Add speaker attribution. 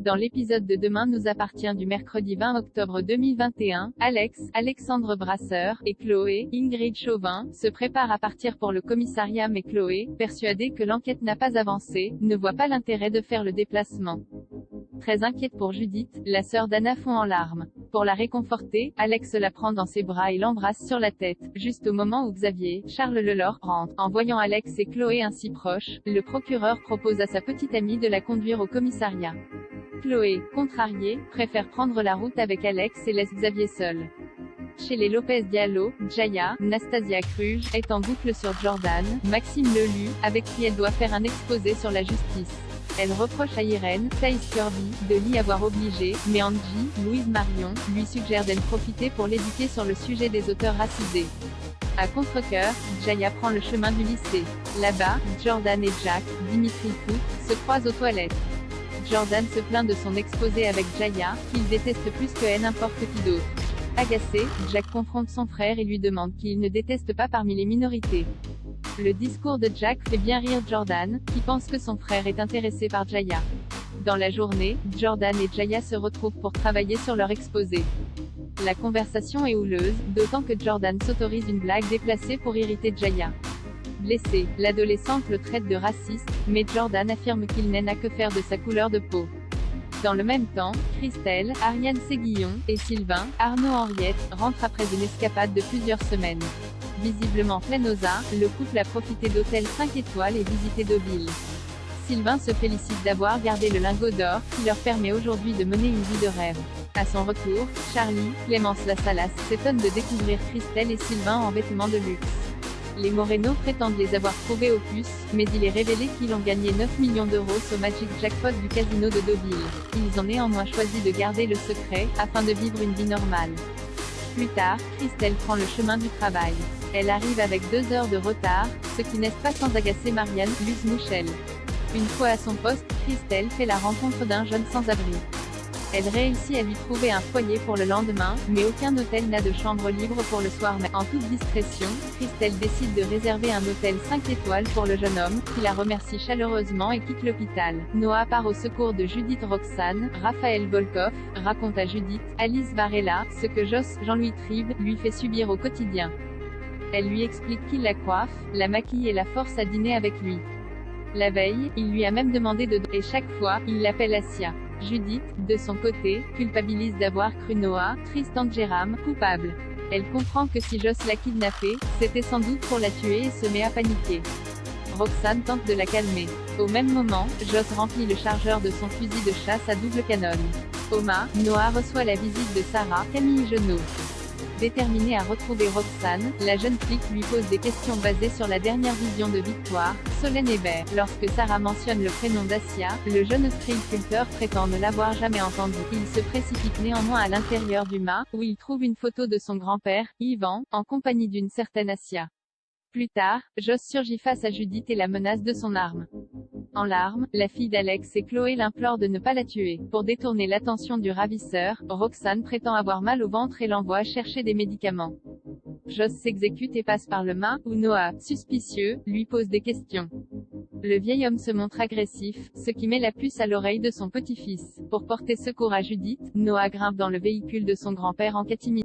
Speaker 1: Dans l'épisode de Demain nous appartient du mercredi 20 octobre 2021, Alex, Alexandre Brasseur, et Chloé, Ingrid Chauvin, se préparent à partir pour le commissariat mais Chloé, persuadée que l'enquête n'a pas avancé, ne voit pas l'intérêt de faire le déplacement. Très inquiète pour Judith, la sœur d'Anna fond en larmes. Pour la réconforter, Alex la prend dans ses bras et l'embrasse sur la tête, juste au moment où Xavier, Charles Lelore, rentre. En voyant Alex et Chloé ainsi proches, le procureur propose à sa petite amie de la conduire au commissariat. Chloé, contrariée, préfère prendre la route avec Alex et laisse Xavier seul. Chez les Lopez Diallo, Jaya, Nastasia Kruge, est en boucle sur Jordan, Maxime Lelu, avec qui elle doit faire un exposé sur la justice. Elle reproche à Irène, Thaïs Kirby, de l'y avoir obligé, mais Angie, Louise Marion, lui suggère d'en profiter pour l'éduquer sur le sujet des auteurs racisés. À contre-cœur, Jaya prend le chemin du lycée. Là-bas, Jordan et Jack, Dimitri Foot, se croisent aux toilettes. Jordan se plaint de son exposé avec Jaya, qu'il déteste plus que n'importe qui d'autre. Agacé, Jack confronte son frère et lui demande qui il ne déteste pas parmi les minorités. Le discours de Jack fait bien rire Jordan, qui pense que son frère est intéressé par Jaya. Dans la journée, Jordan et Jaya se retrouvent pour travailler sur leur exposé. La conversation est houleuse, d'autant que Jordan s'autorise une blague déplacée pour irriter Jaya. Blessé, l'adolescente le traite de raciste, mais Jordan affirme qu'il n'a que faire de sa couleur de peau. Dans le même temps, Christelle, Ariane Séguillon, et Sylvain, Arnaud Henriette, rentrent après une escapade de plusieurs semaines. Visiblement plein aux arts, le couple a profité d'hôtels 5 étoiles et visité Deauville. Sylvain se félicite d'avoir gardé le lingot d'or, qui leur permet aujourd'hui de mener une vie de rêve. À son retour, Charlie, Clémence Lassalas, s'étonne de découvrir Christelle et Sylvain en vêtements de luxe. Les Moreno prétendent les avoir trouvés au puce, mais il est révélé qu'ils ont gagné 9 millions d'euros au Magic Jackpot du casino de Deauville. Ils ont néanmoins choisi de garder le secret, afin de vivre une vie normale. Plus tard, Christelle prend le chemin du travail. Elle arrive avec 2 heures de retard, ce qui n'est pas sans agacer Marianne, Luz Mouchel. Une fois à son poste, Christelle fait la rencontre d'un jeune sans-abri. Elle réussit à lui trouver un foyer pour le lendemain, mais aucun hôtel n'a de chambre libre pour le soir même. En toute discrétion, Christelle décide de réserver un hôtel 5 étoiles pour le jeune homme, qui la remercie chaleureusement et quitte l'hôpital. Noah part au secours de Judith Roxane, Raphaël Volkoff, raconte à Judith, Alice Varela, ce que Joss, Jean-Louis Tribe, lui fait subir au quotidien. Elle lui explique qu'il la coiffe, la maquille et la force à dîner avec lui. La veille, il lui a même demandé et chaque fois, il l'appelle Asia. Judith, de son côté, culpabilise d'avoir cru Noah, Tristan Jérôme, coupable. Elle comprend que si Joss l'a kidnappée, c'était sans doute pour la tuer et se met à paniquer. Roxane tente de la calmer. Au même moment, Joss remplit le chargeur de son fusil de chasse à double canon. Oma, Noah reçoit la visite de Sarah, Camille Genot. Déterminée à retrouver Roxane, la jeune flic lui pose des questions basées sur la dernière vision de Victoire, Solène Hébert. Lorsque Sarah mentionne le prénom d'Asia, le jeune ostréiculteur prétend ne l'avoir jamais entendu. Il se précipite néanmoins à l'intérieur du mât, où il trouve une photo de son grand-père, Yvan, en compagnie d'une certaine Asia. Plus tard, Joss surgit face à Judith et la menace de son arme. En larmes, la fille d'Alex et Chloé l'implore de ne pas la tuer. Pour détourner l'attention du ravisseur, Roxane prétend avoir mal au ventre et l'envoie chercher des médicaments. Joss s'exécute et passe par le mât, où Noah, suspicieux, lui pose des questions. Le vieil homme se montre agressif, ce qui met la puce à l'oreille de son petit-fils. Pour porter secours à Judith, Noah grimpe dans le véhicule de son grand-père en catimini.